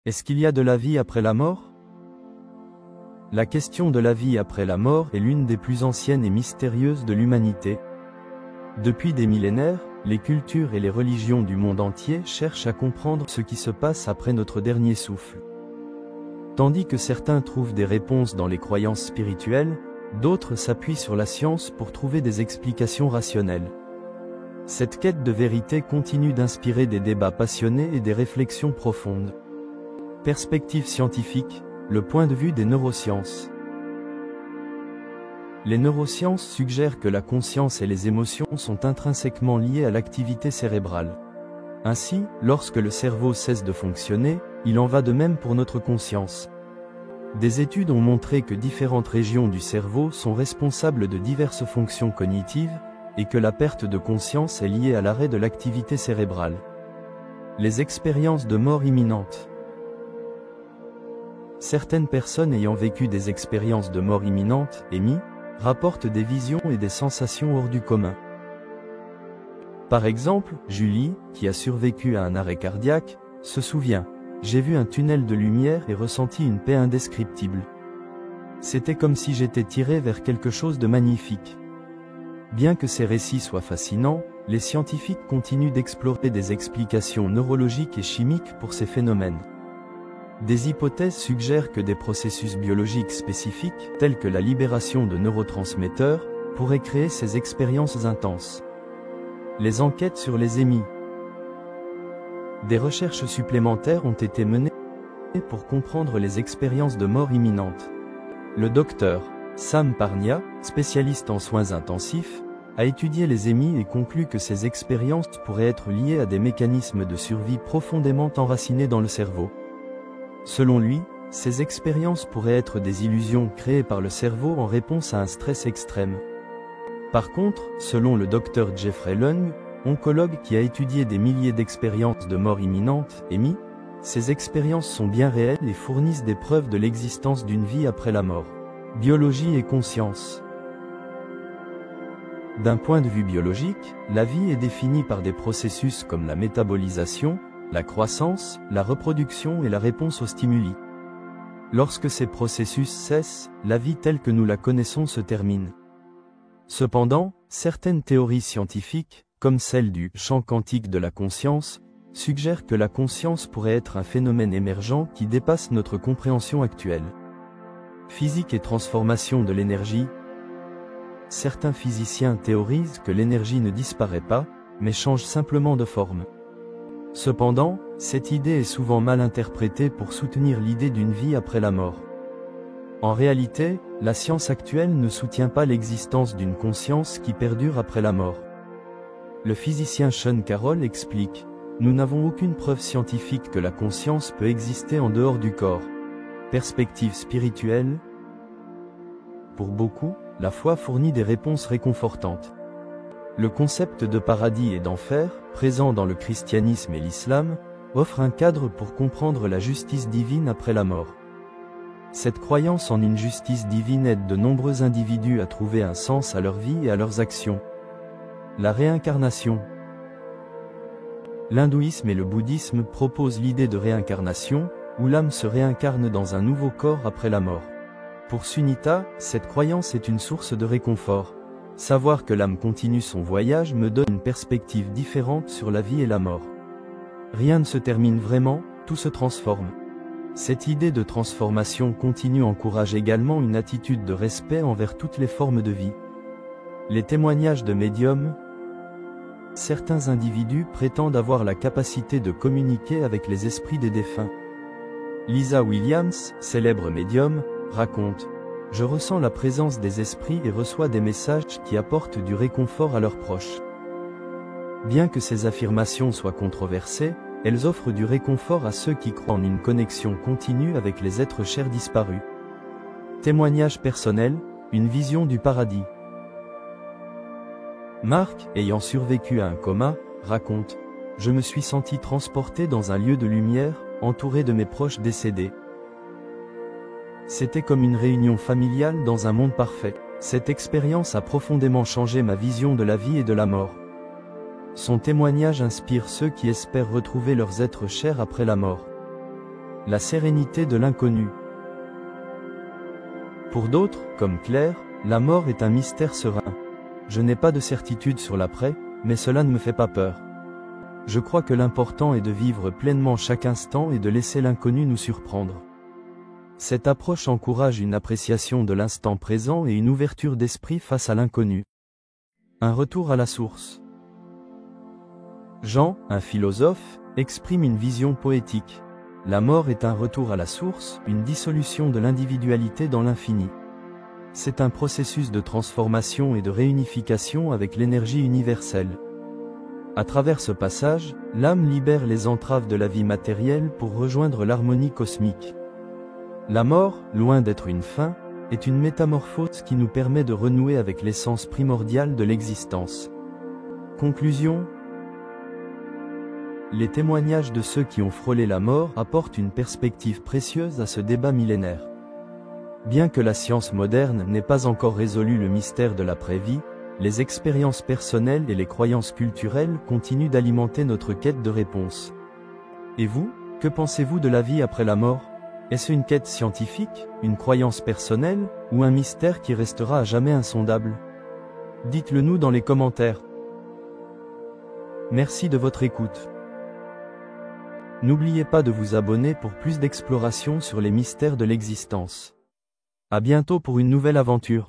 Est-ce qu'il y a de la vie après la mort? La question de la vie après la mort est l'une des plus anciennes et mystérieuses de l'humanité. Depuis des millénaires, les cultures et les religions du monde entier cherchent à comprendre ce qui se passe après notre dernier souffle. Tandis que certains trouvent des réponses dans les croyances spirituelles, d'autres s'appuient sur la science pour trouver des explications rationnelles. Cette quête de vérité continue d'inspirer des débats passionnés et des réflexions profondes. Perspective scientifique, le point de vue des neurosciences. Les neurosciences suggèrent que la conscience et les émotions sont intrinsèquement liées à l'activité cérébrale. Ainsi, lorsque le cerveau cesse de fonctionner, il en va de même pour notre conscience. Des études ont montré que différentes régions du cerveau sont responsables de diverses fonctions cognitives, et que la perte de conscience est liée à l'arrêt de l'activité cérébrale. Les expériences de mort imminente. Certaines personnes ayant vécu des expériences de mort imminente, EMI, rapportent des visions et des sensations hors du commun. Par exemple, Julie, qui a survécu à un arrêt cardiaque, se souvient: « J'ai vu un tunnel de lumière et ressenti une paix indescriptible. C'était comme si j'étais tiré vers quelque chose de magnifique. » Bien que ces récits soient fascinants, les scientifiques continuent d'explorer des explications neurologiques et chimiques pour ces phénomènes. Des hypothèses suggèrent que des processus biologiques spécifiques, tels que la libération de neurotransmetteurs, pourraient créer ces expériences intenses. Les enquêtes sur les EMI. Des recherches supplémentaires ont été menées pour comprendre les expériences de mort imminente. Le docteur Sam Parnia, spécialiste en soins intensifs, a étudié les EMI et conclut que ces expériences pourraient être liées à des mécanismes de survie profondément enracinés dans le cerveau. Selon lui, ces expériences pourraient être des illusions créées par le cerveau en réponse à un stress extrême. Par contre, selon le docteur Jeffrey Lung, oncologue qui a étudié des milliers d'expériences de mort imminente, EMI, ces expériences sont bien réelles et fournissent des preuves de l'existence d'une vie après la mort. Biologie et conscience. D'un point de vue biologique, la vie est définie par des processus comme la métabolisation, la croissance, la reproduction et la réponse aux stimuli. Lorsque ces processus cessent, la vie telle que nous la connaissons se termine. Cependant, certaines théories scientifiques, comme celle du champ quantique de la conscience, suggèrent que la conscience pourrait être un phénomène émergent qui dépasse notre compréhension actuelle. Physique et transformation de l'énergie. Certains physiciens théorisent que l'énergie ne disparaît pas, mais change simplement de forme. Cependant, cette idée est souvent mal interprétée pour soutenir l'idée d'une vie après la mort. En réalité, la science actuelle ne soutient pas l'existence d'une conscience qui perdure après la mort. Le physicien Sean Carroll explique: « Nous n'avons aucune preuve scientifique que la conscience peut exister en dehors du corps. » Perspective spirituelle. Pour beaucoup, la foi fournit des réponses réconfortantes. Le concept de paradis et d'enfer, présent dans le christianisme et l'islam, offre un cadre pour comprendre la justice divine après la mort. Cette croyance en une justice divine aide de nombreux individus à trouver un sens à leur vie et à leurs actions. La réincarnation. L'hindouisme et le bouddhisme proposent l'idée de réincarnation, où l'âme se réincarne dans un nouveau corps après la mort. Pour Sunita, cette croyance est une source de réconfort. Savoir que l'âme continue son voyage me donne une perspective différente sur la vie et la mort. Rien ne se termine vraiment, tout se transforme. Cette idée de transformation continue encourage également une attitude de respect envers toutes les formes de vie. Les témoignages de médiums. Certains individus prétendent avoir la capacité de communiquer avec les esprits des défunts. Lisa Williams, célèbre médium, raconte: « Je ressens la présence des esprits et reçois des messages qui apportent du réconfort à leurs proches. » Bien que ces affirmations soient controversées, elles offrent du réconfort à ceux qui croient en une connexion continue avec les êtres chers disparus. Témoignage personnel, une vision du paradis. Marc, ayant survécu à un coma, raconte: « Je me suis senti transporté dans un lieu de lumière, entouré de mes proches décédés. C'était comme une réunion familiale dans un monde parfait. Cette expérience a profondément changé ma vision de la vie et de la mort. » Son témoignage inspire ceux qui espèrent retrouver leurs êtres chers après la mort. La sérénité de l'inconnu. Pour d'autres, comme Claire, la mort est un mystère serein. Je n'ai pas de certitude sur l'après, mais cela ne me fait pas peur. Je crois que l'important est de vivre pleinement chaque instant et de laisser l'inconnu nous surprendre. Cette approche encourage une appréciation de l'instant présent et une ouverture d'esprit face à l'inconnu. Un retour à la source. Jean, un philosophe, exprime une vision poétique. La mort est un retour à la source, une dissolution de l'individualité dans l'infini. C'est un processus de transformation et de réunification avec l'énergie universelle. À travers ce passage, l'âme libère les entraves de la vie matérielle pour rejoindre l'harmonie cosmique. La mort, loin d'être une fin, est une métamorphose qui nous permet de renouer avec l'essence primordiale de l'existence. Conclusion. Les témoignages de ceux qui ont frôlé la mort apportent une perspective précieuse à ce débat millénaire. Bien que la science moderne n'ait pas encore résolu le mystère de l'après-vie, les expériences personnelles et les croyances culturelles continuent d'alimenter notre quête de réponses. Et vous, que pensez-vous de la vie après la mort? Est-ce une quête scientifique, une croyance personnelle, ou un mystère qui restera à jamais insondable? Dites-le nous dans les commentaires. Merci de votre écoute. N'oubliez pas de vous abonner pour plus d'exploration sur les mystères de l'existence. À bientôt pour une nouvelle aventure.